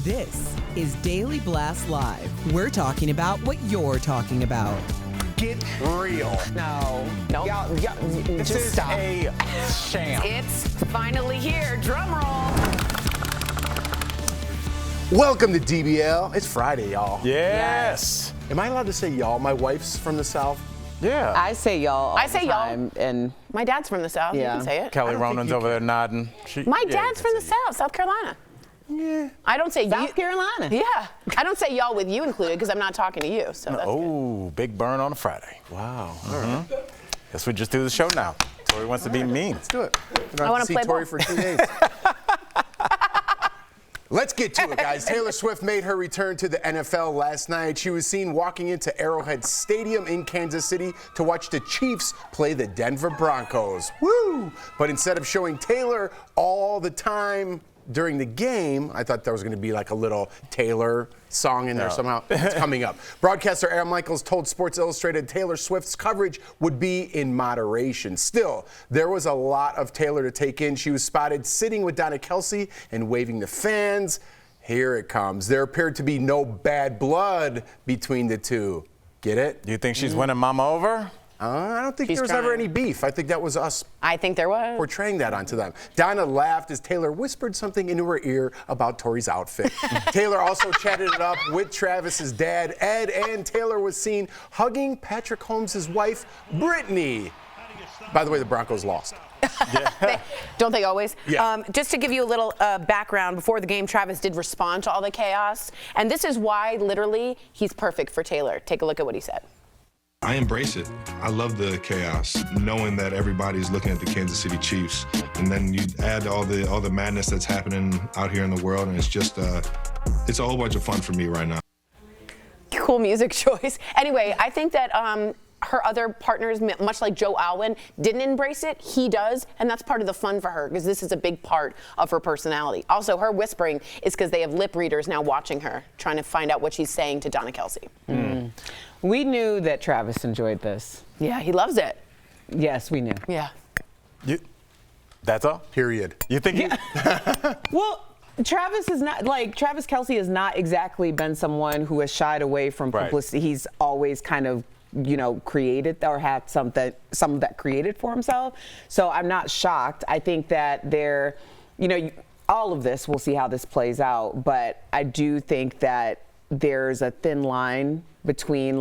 This is Daily Blast Live. We're talking about what you're talking about. Get real. No. Y'all, This just is stop. a sham. It's finally here. Drum roll. Welcome to DBL. It's Friday, y'all. Yes. Am I allowed to say y'all? My wife's from the South. Yeah. I say y'all all the time, and My dad's from the South. Yeah. You can say it. Kelly think Ronan's you over there nodding. My Yeah, dad's you from can the say South, South Carolina. Yeah. I don't say South you. Carolina. Yeah. I don't say y'all with you included because I'm not talking to you. So that's good. Oh, big burn on a Friday. Wow. All right. Guess we just do the show now. Tori wants to be mean. Let's do it. I wanna see play Tori ball. for 2 days. Let's get to it, guys. Taylor Swift made her return to the NFL last night. She was seen walking into Arrowhead Stadium in Kansas City to watch the Chiefs play the Denver Broncos. Woo! But instead of showing Taylor all the time during the game, I thought there was going to be like a little Taylor song in there somehow. It's coming up. Broadcaster Aaron Michaels told Sports Illustrated Taylor Swift's coverage would be in moderation. Still, there was a lot of Taylor to take in. She was spotted sitting with Kelce and waving to fans. Here it comes. There appeared to be no bad blood between the two. Get it? Do you think she's winning Mama over? I don't think She's there was ever trying. any beef. I think that was us I think there was. portraying that onto them. Donna laughed as Taylor whispered something into her ear about Tori's outfit. Taylor also chatted it up with Travis's dad, Ed, and Taylor was seen hugging Patrick Holmes' wife, Brittany. By the way, the Broncos lost. Don't they always? Yeah. Just to give you a little background, before the game, Travis did respond to all the chaos. And this is why, literally, he's perfect for Taylor. Take a look at what he said. I embrace it. I love the chaos, knowing that everybody's looking at the Kansas City Chiefs, and then you add all the madness that's happening out here in the world, and it's just it's a whole bunch of fun for me right now. Cool music choice. Anyway, I think that her other partners, much like Joe Alwyn, didn't embrace it. He does, and that's part of the fun for her because this is a big part of her personality. Also, her whispering is because they have lip readers now watching her, trying to find out what she's saying to Kelce. we knew that Travis enjoyed this. Yeah, he loves it. Yes, we knew. Yeah. That's all? Period. You think Well, Travis Kelce has not exactly been someone who has shied away from Right. publicity. He's always kind of, created or had some of that created for himself. So I'm not shocked. I think that all of this, we'll see how this plays out. But I do think that there's a thin line between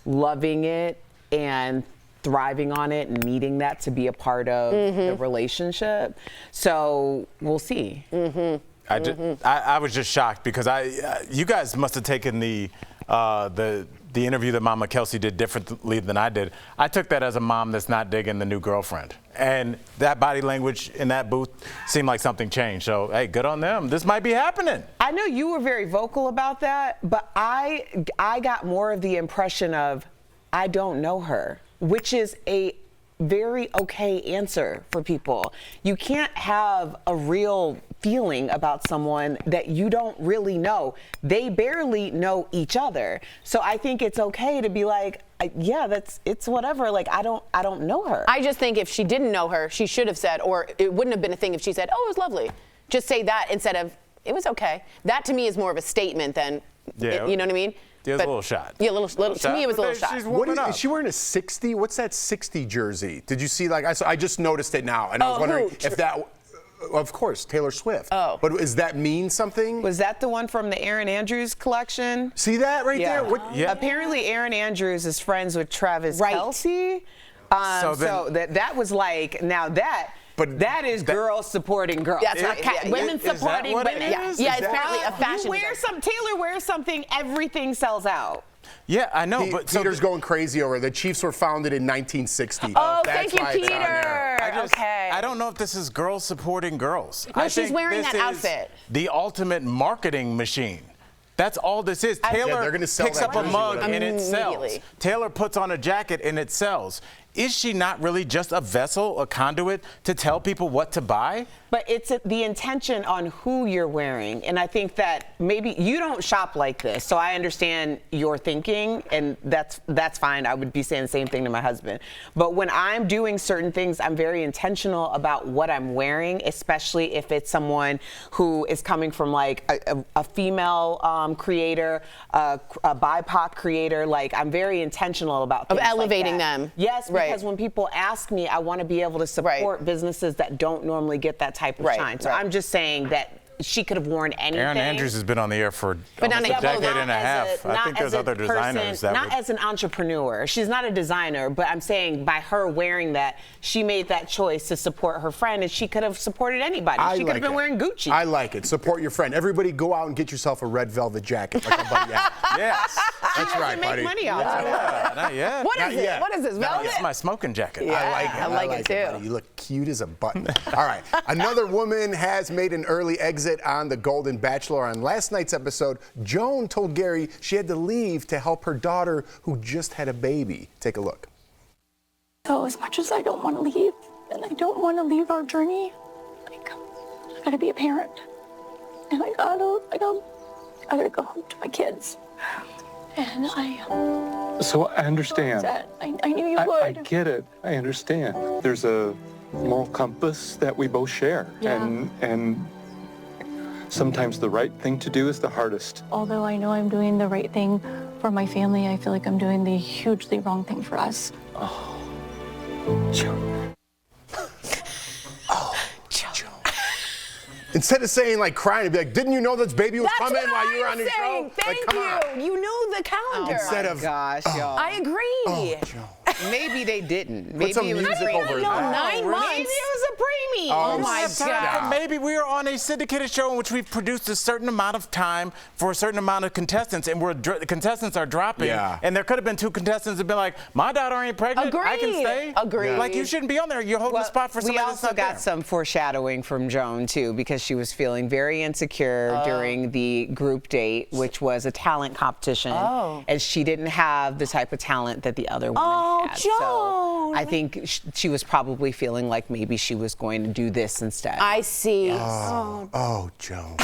loving it and thriving on it and needing that to be a part of the relationship. So we'll see. I was just shocked because you guys must have taken the interview that Mama Kelce did differently than I did. I took that as a mom that's not digging the new girlfriend. And that body language in that booth seemed like something changed. So, hey, good on them. This might be happening. I know you were very vocal about that, but I got more of the impression of I don't know her, which is a very okay answer for people. You can't have a real feeling about someone that you don't really know. They barely know each other. So I think it's okay to be like, yeah, it's whatever. I don't know her. I just think if she didn't know her, she should have said, or it wouldn't have been a thing if she said, oh, it was lovely. Just say that instead of, it was okay. That to me is more of a statement than, you know what I mean? Yeah, it was a little shot. Yeah, to me it was a little shot. She's What warming up. is she wearing a 60? What's that 60 jersey? Did you see? I just noticed it now, and I was wondering if that. Of course, Taylor Swift. Oh. But does that mean something? Was that the one from the Aaron Andrews collection? See that right there? Yeah. Apparently, Aaron Andrews is friends with Travis Right. Kelce. So So that was now that. But that is girls supporting girls. That's right. Yeah, Women is that supporting what it women. is? Yeah, Is it's that- apparently a fashion. Taylor wears something, everything sells out. Yeah, I know. But so Peter's going crazy over it. The Chiefs were founded in 1960. Oh, That's thank you, why it's on there. Peter. Okay. I don't know if this is girls supporting girls. No, I she's think wearing this that is outfit. The ultimate marketing machine. That's all this is. Yeah, Taylor they're gonna sell picks that up a jersey mug whatever. and it sells. Immediately. Taylor puts on a jacket and it sells. is she not really just a vessel, a conduit to tell people what to buy? But it's the intention on who you're wearing. And I think that maybe you don't shop like this. So I understand your thinking, and that's fine. I would be saying the same thing to my husband. But when I'm doing certain things, I'm very intentional about what I'm wearing, especially if it's someone who is coming from like a female creator, a BIPOC creator. Like, I'm very intentional about things elevating like that. them. Yes, because when people ask me, I want to be able to support businesses that don't normally get that type of shine. So I'm just saying that she could have worn anything. Erin Andrews has been on the air for almost a decade and a half. I think there's other designers that not as an entrepreneur. She's not a designer, but I'm saying by her wearing that, she made that choice to support her friend, and she could have supported anybody. She could have been wearing Gucci. I like it. Support your friend. Everybody go out and get yourself a red velvet jacket like a buddy had. Yes. That's right, make buddy. money off of it. Not yet. What is it? What is this, velvet? It's my smoking jacket. Yeah, I like it. I like it too. Buddy. You look cute as a button. All right. Another woman has made an early exit on the Golden Bachelor. On last night's episode, Joan told Gary she had to leave to help her daughter who just had a baby. Take a look. So as much as I don't want to leave, and I don't want to leave our journey, like, I gotta be a parent. And I gotta go home to my kids. And So I understand. I knew you would. I get it. I understand. There's a moral compass that we both share. Yeah. And sometimes the right thing to do is the hardest. Although I know I'm doing the right thing for my family, I feel like I'm doing the hugely wrong thing for us. Instead of saying like crying, be like, didn't you know this baby was coming while you were on your show? Thank Like, come on. you. You knew the calendar. Instead of Gosh, y'all. I agree. Maybe they didn't. Maybe some it was music over No, that. 9 months. Maybe it was a preemie. Oh, my stop. God. Maybe we are on a syndicated show in which we've produced a certain amount of time for a certain amount of contestants, and the contestants are dropping. Yeah. And there could have been 2 contestants that have been like, my daughter ain't pregnant. I can Agreed. stay. Agreed. Like, you shouldn't be on there. You're holding the spot for somebody we that's also not got there. some foreshadowing from Joan too, because she was feeling very insecure during the group date, which was a talent competition, and she didn't have the type of talent that the other women had. Joan. So I think she was probably feeling like maybe she was going to do this instead. I see. Oh, Joan.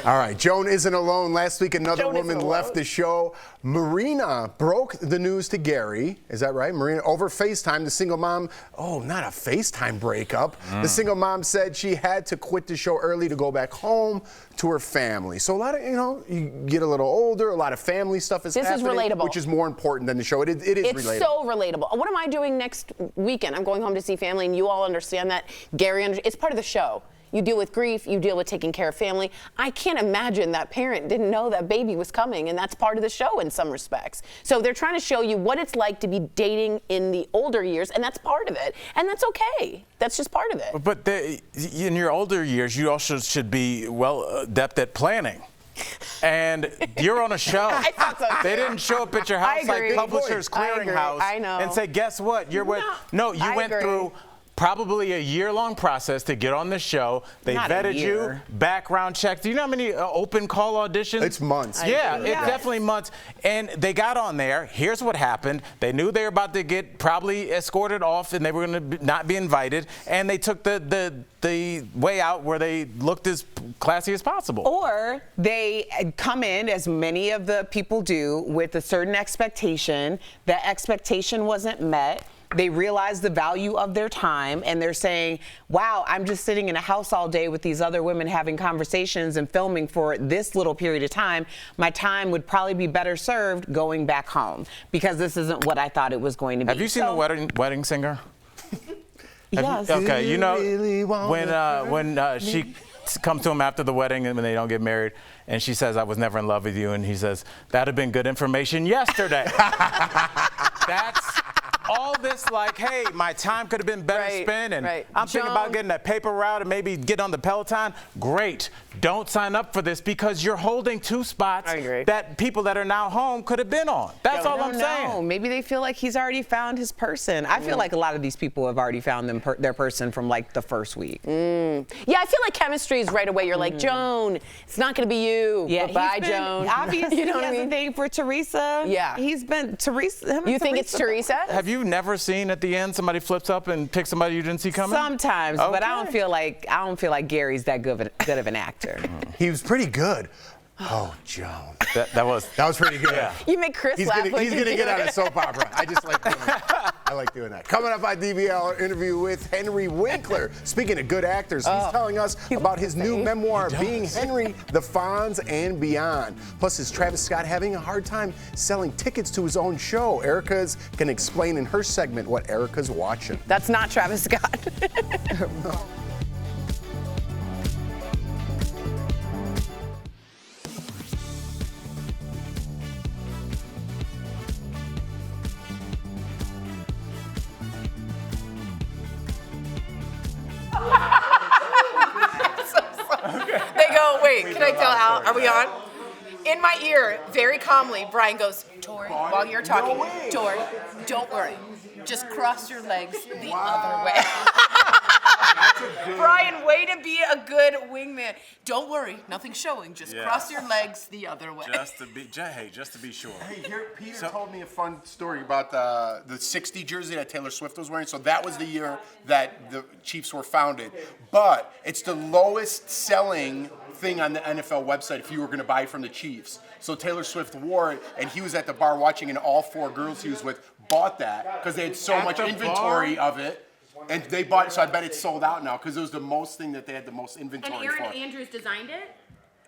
All right, Joan isn't alone. Last week, another Joan woman isn't left alone. the show. Marina broke the news to Gary. Is that right? Marina, over FaceTime, the single mom, not a FaceTime breakup. The single mom said she had to quit the show early to go back home to her family. So a lot of, you get a little older, a lot of family stuff is happening. This is relatable. Which is more important than the show. It is It's relatable. so relatable. What am I doing next weekend? I'm going home to see family, and you all understand that. Gary, it's part of the show. You deal with grief, you deal with taking care of family. I can't imagine that parent didn't know that baby was coming, and that's part of the show in some respects. So they're trying to show you what it's like to be dating in the older years, and that's part of it. And that's okay. That's just part of it. But in your older years, you also should be well adept at planning. And you're on a show. I thought so, They too. didn't show up at your I house like agree. Publishers I agree. Clearinghouse I know. and say, guess what? You I went agree. through probably a year-long process to get on this show. They Not a vetted you, year. background checked. Do you know how many open call auditions? It's months. Yeah, it's definitely months. And they got on there. Here's what happened. They knew they were about to get probably escorted off, and they were going to not be invited. And they took the way out where they looked as classy as possible. Or they come in, as many of the people do, with a certain expectation. That expectation wasn't met. They realize the value of their time, and they're saying, wow, I'm just sitting in a house all day with these other women having conversations and filming for this little period of time. My time would probably be better served going back home, because this isn't what I thought it was going to be. Have you seen The Wedding Singer? Yes. Okay, you know really when she comes to him after the wedding and when they don't get married, and she says, I was never in love with you, and he says, that'd have been good information yesterday. That's all this like, hey, my time could have been better spent, and I'm thinking about getting that paper route and maybe get on the Peloton. Great. don't sign up for this because you're holding 2 spots I agree. that people that are now home could have been on. That's all I'm saying. Maybe they feel like he's already found his person. I feel like a lot of these people have already found their person from like the first week. Yeah, I feel like chemistry is right away. You're like, Joan, it's not going to be you. Yeah, Bye, he's been- Joan. Obviously, You know he what I has mean? a thing for Teresa. Yeah. He's been Teresa. You think it's Teresa? Have you never seen at the end somebody flips up and picks somebody you didn't see coming? Sometimes, but I don't Okay. feel like Gary's that good of an actor. He was pretty good. Oh, Joan. That was. That was pretty good. You make Chris He's laugh. gonna, when he's you gonna do get on it. a soap opera. I just like doing that. I like doing that. Coming up on DBL, our interview with Henry Winkler. Speaking of good actors, he's telling us about his new memoir, Being Henry, The Fonz, and Beyond. Plus, is Travis Scott having a hard time selling tickets to his own show? Erica's gonna explain in her segment what Erica's watching. That's not Travis Scott. They go, wait, can I tell Al? Are we on? In my ear, very calmly, Brian goes, Tori, while you're talking, Tori, don't worry. Just cross your legs the other way. Brian, way to be a good wingman. Don't worry, nothing's showing. Just cross your legs the other way. Just to be sure. Hey, here, Peter told me a fun story about the 60 jersey that Taylor Swift was wearing. So that was the year that the Chiefs were founded. But it's the lowest selling thing on the NFL website if you were going to buy it from the Chiefs. So Taylor Swift wore it, and he was at the bar watching, and all 4 girls he was with bought that because they had so much inventory of it. And they bought it, so I bet it's sold out now because it was the most thing that they had the most And inventory Erin for. Andrews designed it?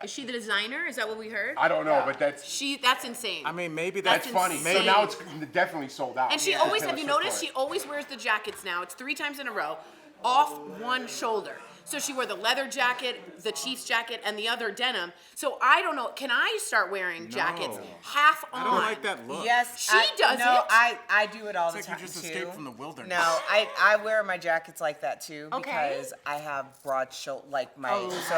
Is she the designer? Is that what we heard? I don't know, but that's That's insane. I mean, maybe that's that's funny. So now it's definitely sold out. And she Yeah. always, Taylor have you Swift noticed, wore she it. always wears the jackets now. It's 3 times in a row, off one shoulder. So she wore the leather jacket, the Chiefs jacket, and the other denim. So I don't know, can I start wearing jackets half on? I don't like that look. Yes, She does no, it. I do it all the It's like time you just too. escaped from the wilderness. No, I wear my jackets like that too Okay. because I have broad shoulder, like my. So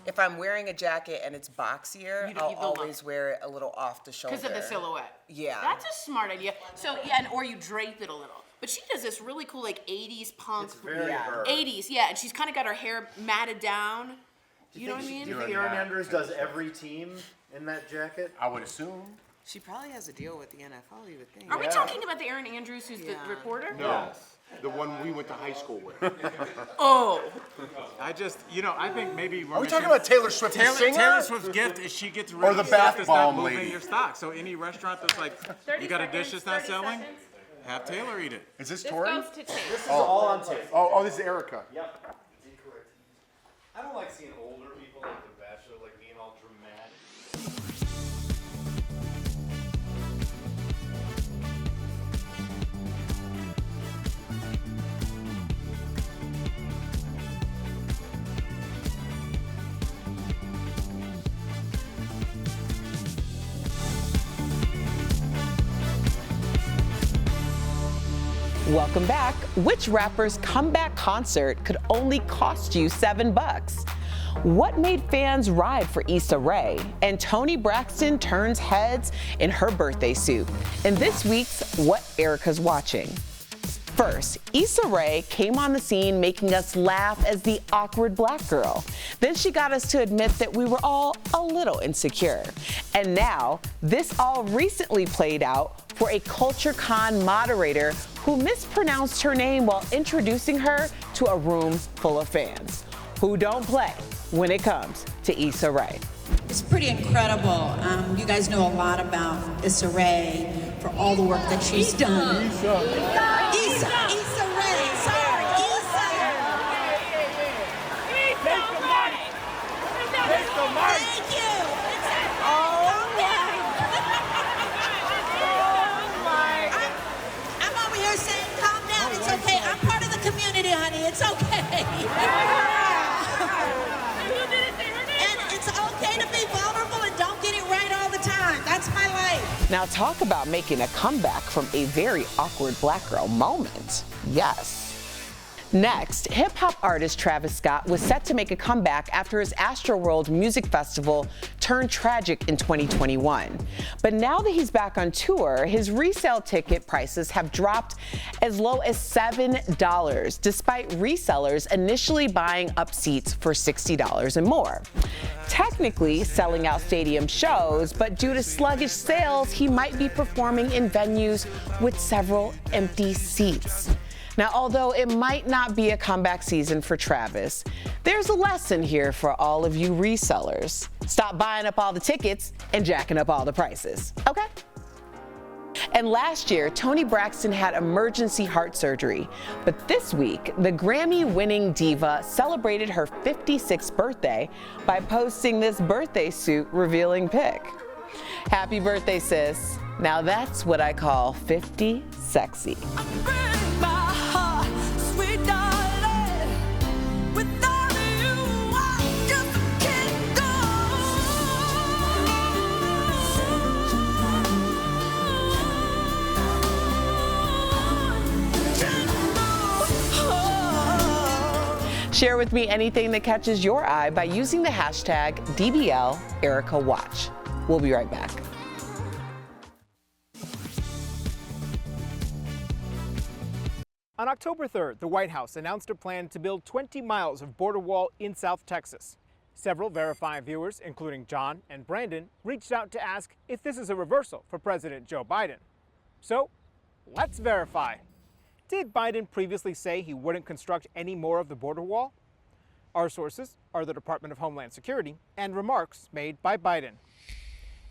if I'm wearing a jacket and it's boxier, You I'll look. always wear it a little off the shoulder. Because of the silhouette. Yeah. That's a smart idea. So, yeah, or you drape it a little. But she does this really cool, like, 80s punk. It's very her. 80s, yeah. And she's kind of got her hair matted down. You know what I mean? Do you think Erin Andrews does every team in that jacket? I would assume. She probably has a deal with the NFL, you would think. Are we talking about the Erin Andrews who's the reporter? No. The one we went to high school with. Oh. I think maybe we're Are we missing- talking about Taylor Swift, the singer? Taylor Swift's gift is she gets rid Or of the stuff bath that's not bomb moving lady? your stock. So any restaurant that's like, 30 you got a seconds, dish that's not 30 selling, seconds. have Taylor eat it. Is this This Tori? goes to tape. This is all on tape. Oh, this is Erica. Yep. Incorrect. I don't like seeing older people like The Bachelor, like being all dramatic. Welcome back. Which rapper's comeback concert could only cost you $7? What made fans ride for Issa Rae? And Toni Braxton turns heads in her birthday suit. In this week's What Erica's Watching. First, Issa Rae came on the scene making us laugh as the awkward black girl. Then she got us to admit that we were all a little insecure. And now, this all recently played out for a Culture Con moderator who mispronounced her name while introducing her to a room full of fans who don't play when it comes to Issa Rae. It's pretty incredible. You guys know a lot about Issa Rae for all the work that she's done. Issa Rae, sorry, Issa. Thank you. I'm over here saying, calm down, it's okay. I'm part of the community, honey, it's okay. And it's okay to be vulnerable and don't get it right all the time. That's my life. Now talk about making a comeback from a very awkward black girl moment. Yes. Next, hip-hop artist Travis Scott was set to make a comeback after his Astroworld Music Festival turned tragic in 2021. But now that he's back on tour, his resale ticket prices have dropped as low as $7, despite resellers initially buying up seats for $60 and more. Technically selling out stadium shows, but due to sluggish sales, he might be performing in venues with several empty seats. Now, although it might not be a comeback season for Travis, there's a lesson here for all of you resellers. Stop buying up all the tickets and jacking up all the prices, okay? And last year, Toni Braxton had emergency heart surgery. But this week, the Grammy-winning diva celebrated her 56th birthday by posting this birthday suit revealing pic. Happy birthday, sis. Now that's what I call 50 sexy. Share with me anything that catches your eye by using the hashtag DBLEricaWatch. We'll be right back. On October 3rd, the White House announced a plan to build 20 miles of border wall in South Texas. Several Verify viewers, including John and Brandon, reached out to ask if this is a reversal for President Joe Biden. So, let's verify. Did Biden previously say he wouldn't construct any more of the border wall? Our sources are the Department of Homeland Security and remarks made by Biden.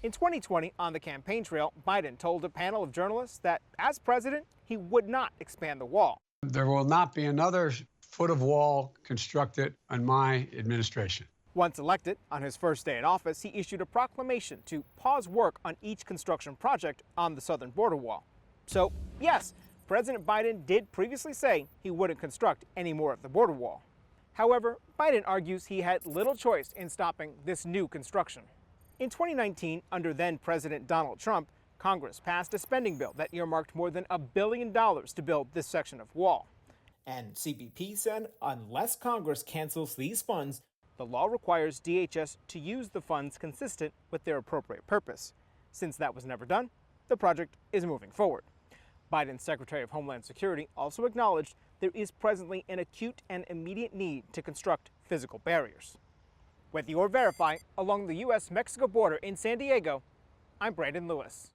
In 2020, on the campaign trail, Biden told a panel of journalists that, as president, he would not expand the wall. There will not be another foot of wall constructed in my administration. Once elected, on his first day in office, he issued a proclamation to pause work on each construction project on the southern border wall. So, yes, President Biden did previously say he wouldn't construct any more of the border wall. However, Biden argues he had little choice in stopping this new construction. In 2019, under then-President Donald Trump, Congress passed a spending bill that earmarked more than $1 billion to build this section of wall. And CBP said unless Congress cancels these funds, the law requires DHS to use the funds consistent with their appropriate purpose. Since that was never done, the project is moving forward. Biden's Secretary of Homeland Security also acknowledged there is presently an acute and immediate need to construct physical barriers. With your Verify along the U.S.-Mexico border in San Diego, I'm Brandon Lewis.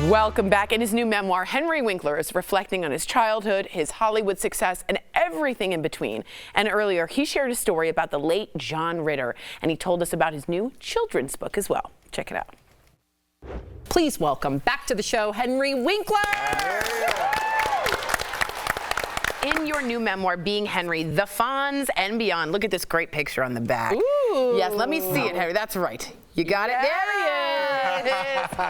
Welcome back. In his new memoir, Henry Winkler is reflecting on his childhood, his Hollywood success, and everything in between. And earlier, he shared a story about the late John Ritter, and he told us about his new children's book as well. Check it out. Please welcome back to the show, Henry Winkler! In your new memoir, Being Henry, The Fonz and Beyond. Look at this great picture on the back. Ooh. Yes, let me see it, Henry. That's right. You got it? There he is.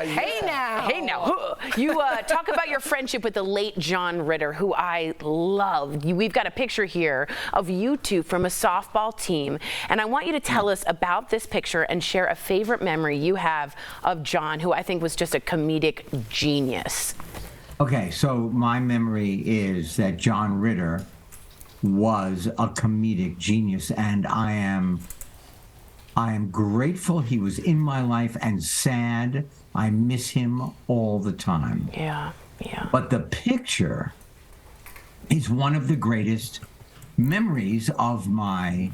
Hey now. Hey now. You talk about your friendship with the late John Ritter, who I love. We've got a picture here of you two from a softball team. And I want you to tell us about this picture and share a favorite memory you have of John, who I think was just a comedic genius. Okay, so my memory is that John Ritter was a comedic genius, and I am grateful he was in my life and sad. I miss him all the time. Yeah. But the picture is one of the greatest memories of my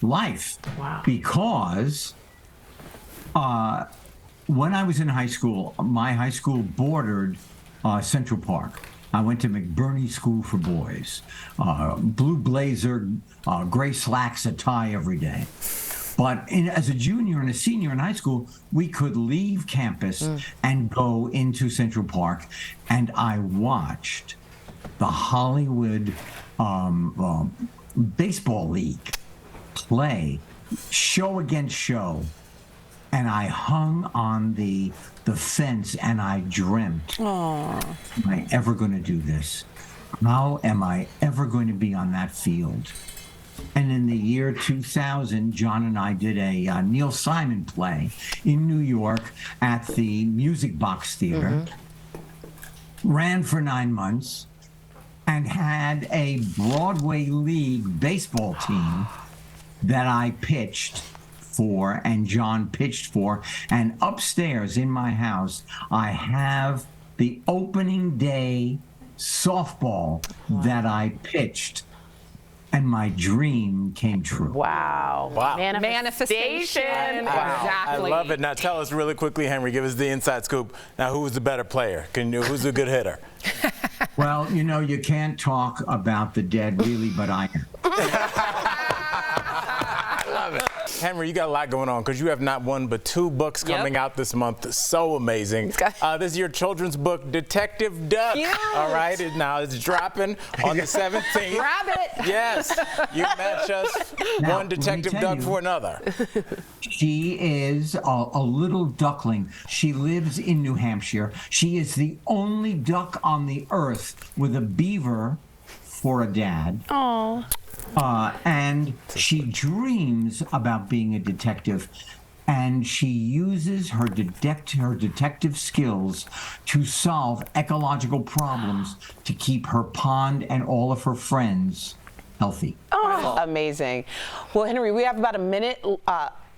life. Wow. Because when I was in high school, my high school bordered Central Park. I went to McBurney School for Boys. Blue blazer, gray slacks, a tie every day. But as a junior and a senior in high school, we could leave campus and go into Central Park, and I watched the Hollywood Baseball League play show against show, and I hung on the fence and I dreamt, am I ever going to do this? How am I ever going to be on that field? And in the year 2000, John and I did a Neil Simon play in New York at the Music Box Theater. Ran for 9 months and had a Broadway League baseball team that I pitched for and John pitched for. And upstairs in my house, I have the opening day softball that I pitched. And my dream came true. Wow. Manifestation. I love it. Now tell us really quickly, Henry, give us the inside scoop. Now, who's the better player? Who's a good hitter? Well, you can't talk about the dead, really, but I am. I love it. Henry, you got a lot going on because you have not one but 2 books coming out this month. So amazing. This is your children's book, Detective Duck. Cute. All right, now it's dropping on the 17th. Grab it. Yes, you match us one Detective Duck for another. She is a little duckling. She lives in New Hampshire. She is the only duck on the earth with a beaver for a dad. Aww. And she dreams about being a detective, and she uses her detective skills to solve ecological problems to keep her pond and all of her friends healthy. Oh, amazing. Well, Henry, we have about a minute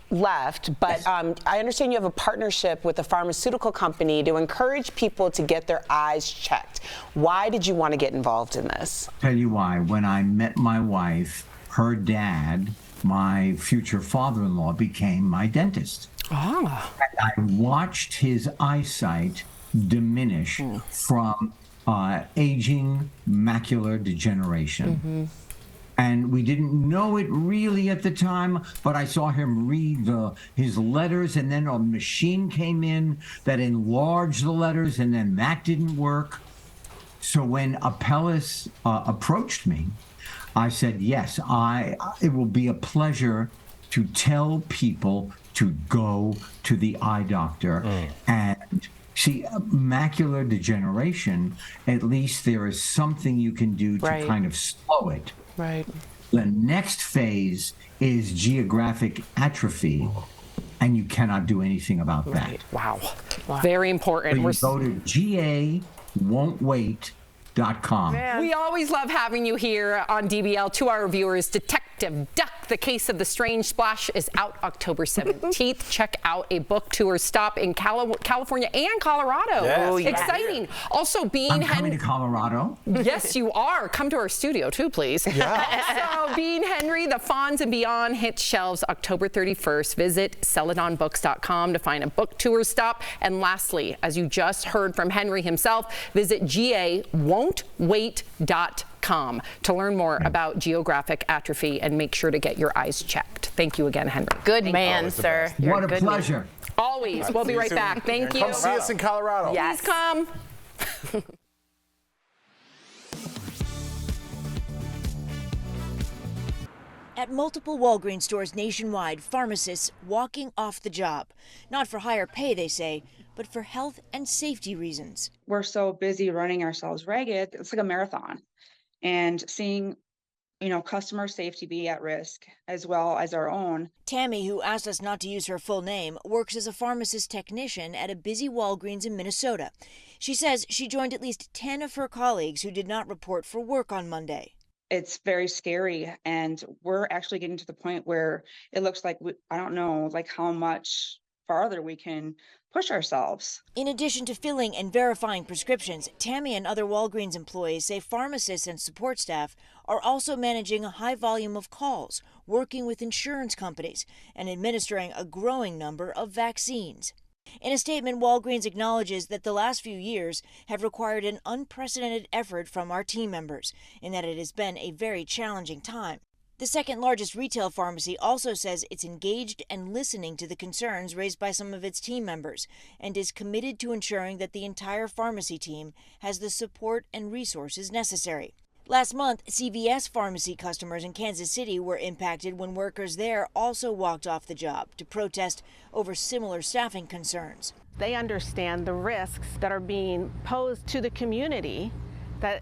left, but I understand you have a partnership with a pharmaceutical company to encourage people to get their eyes checked. Why did you want to get involved in this? Tell you why. When I met my wife, her dad, my future father-in-law, became my dentist. And I watched his eyesight diminish from aging macular degeneration. And we didn't know it really at the time, but I saw him read his letters, and then a machine came in that enlarged the letters, and then that didn't work. So when Apellis approached me, I said, yes, it will be a pleasure to tell people to go to the eye doctor. And see, macular degeneration, at least there is something you can do to kind of slow it. Right. The next phase is geographic atrophy, and you cannot do anything about that. Wow. Very important. So you go to GAWon'tWait.com. We always love having you here on DBL. To our viewers, Detective Duck, The Case of the Strange Splash is out October 17th. Check out a book tour stop in California and Colorado. Exciting. Also, I'm coming to Colorado. Yes, you are. Come to our studio, too, please. Also, Being Henry, The Fonz and Beyond hits shelves October 31st. Visit celadonbooks.com to find a book tour stop. And lastly, as you just heard from Henry himself, visit GAWon'tWait.com to learn more about geographic atrophy and make sure to get your eyes checked. Thank you again, Henry. Good man, sir. What a pleasure. Always. We'll be right back. Thank you. Come see us in Colorado. Please come. At multiple Walgreens stores nationwide, pharmacists walking off the job. Not for higher pay, they say, but for health and safety reasons. We're so busy running ourselves ragged, it's like a marathon. And seeing, customer safety be at risk as well as our own. Tammy, who asked us not to use her full name, works as a pharmacist technician at a busy Walgreens in Minnesota. She says she joined at least 10 of her colleagues who did not report for work on Monday. It's very scary, and we're actually getting to the point where it looks like, I don't know, like how much farther we can push ourselves. In addition to filling and verifying prescriptions, Tammy and other Walgreens employees say pharmacists and support staff are also managing a high volume of calls, working with insurance companies, and administering a growing number of vaccines. In a statement, Walgreens acknowledges that the last few years have required an unprecedented effort from our team members, and that it has been a very challenging time. The second largest retail pharmacy also says it's engaged and listening to the concerns raised by some of its team members and is committed to ensuring that the entire pharmacy team has the support and resources necessary. Last month, CVS pharmacy customers in Kansas City were impacted when workers there also walked off the job to protest over similar staffing concerns. They understand the risks that are being posed to the community that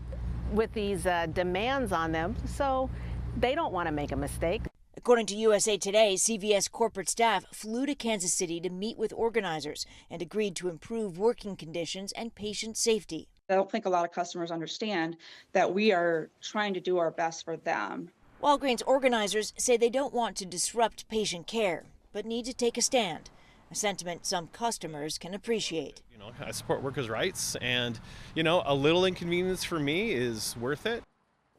with these demands on them, so they don't want to make a mistake. According to USA Today, CVS corporate staff flew to Kansas City to meet with organizers and agreed to improve working conditions and patient safety. I don't think a lot of customers understand that we are trying to do our best for them. Walgreens organizers say they don't want to disrupt patient care, but need to take a stand, a sentiment some customers can appreciate. I support workers' rights, and, a little inconvenience for me is worth it.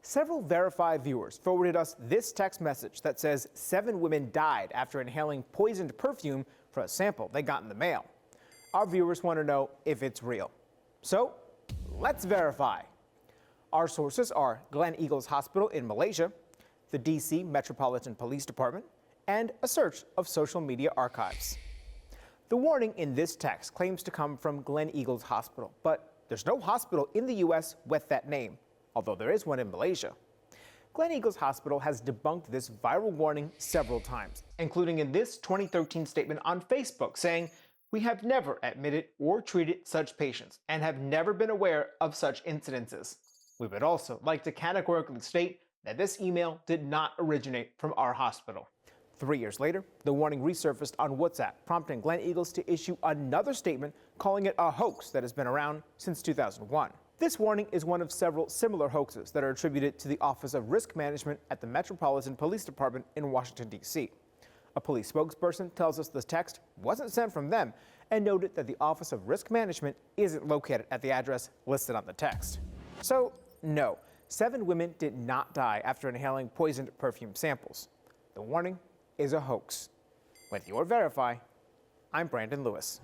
Several verified viewers forwarded us this text message that says 7 women died after inhaling poisoned perfume for a sample they got in the mail. Our viewers want to know if it's real. So, let's verify. Our sources are Glen Eagles Hospital in Malaysia, the D.C. Metropolitan Police Department, and a search of social media archives. The warning in this text claims to come from Glen Eagles Hospital, but there's no hospital in the U.S. with that name, although there is one in Malaysia. Glen Eagles Hospital has debunked this viral warning several times, including in this 2013 statement on Facebook saying, "We have never admitted or treated such patients and have never been aware of such incidences. We would also like to categorically state that this email did not originate from our hospital." 3 years later, the warning resurfaced on WhatsApp, prompting Glen Eagles to issue another statement calling it a hoax that has been around since 2001. This warning is one of several similar hoaxes that are attributed to the Office of Risk Management at the Metropolitan Police Department in Washington, D.C. A police spokesperson tells us the text wasn't sent from them and noted that the Office of Risk Management isn't located at the address listed on the text. So, no, 7 women did not die after inhaling poisoned perfume samples. The warning is a hoax. With your Verify, I'm Brandon Lewis.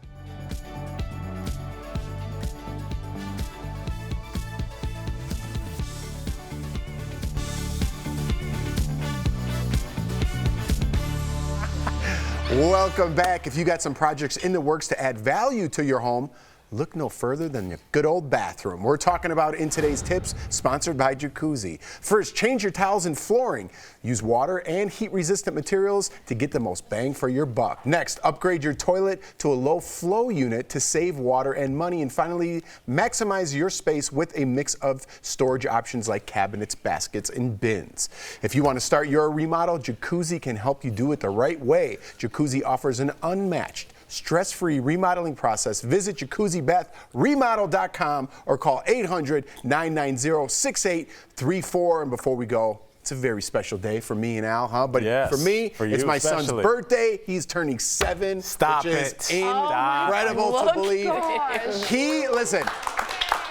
Welcome back. If you got some projects in the works to add value to your home, look no further than your good old bathroom. We're talking about in today's tips, sponsored by Jacuzzi. First, change your towels and flooring. Use water and heat-resistant materials to get the most bang for your buck. Next, upgrade your toilet to a low-flow unit to save water and money. And finally, maximize your space with a mix of storage options like cabinets, baskets, and bins. If you want to start your remodel, Jacuzzi can help you do it the right way. Jacuzzi offers an unmatched stress-free remodeling process. Visit JacuzziBathRemodel.com or call 800-990-6834. And before we go, it's a very special day for me and Al, huh? But yes, for me, it's my son's especially. birthday. He's turning 7. Stop which it. is incredible to believe. Listen.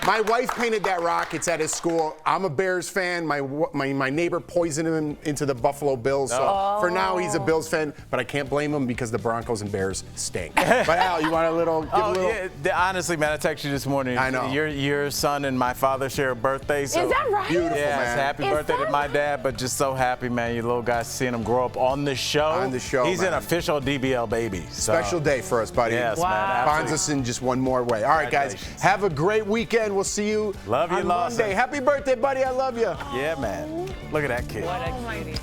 My wife painted that rock. It's at his school. I'm a Bears fan. My neighbor poisoned him into the Buffalo Bills. So for now, he's a Bills fan. But I can't blame him because the Broncos and Bears stink. But Al, you want a little? Yeah, honestly, man, I texted you this morning. I know. Your son and my father share a birthday. So Is that right? Beautiful, yeah, man. happy birthday to my dad. But just so happy, man. You little guys seeing him grow up on the show. On the show, He's man. an official DBL baby. So. Special day for us, buddy. Yes, Wow. man. Bonds us in just one more way. All right, guys. Have a great weekend. We'll see you Love you, on Lawson. Monday. Happy birthday, buddy. I love you. Yeah, man. Look at that kid. What a cutie.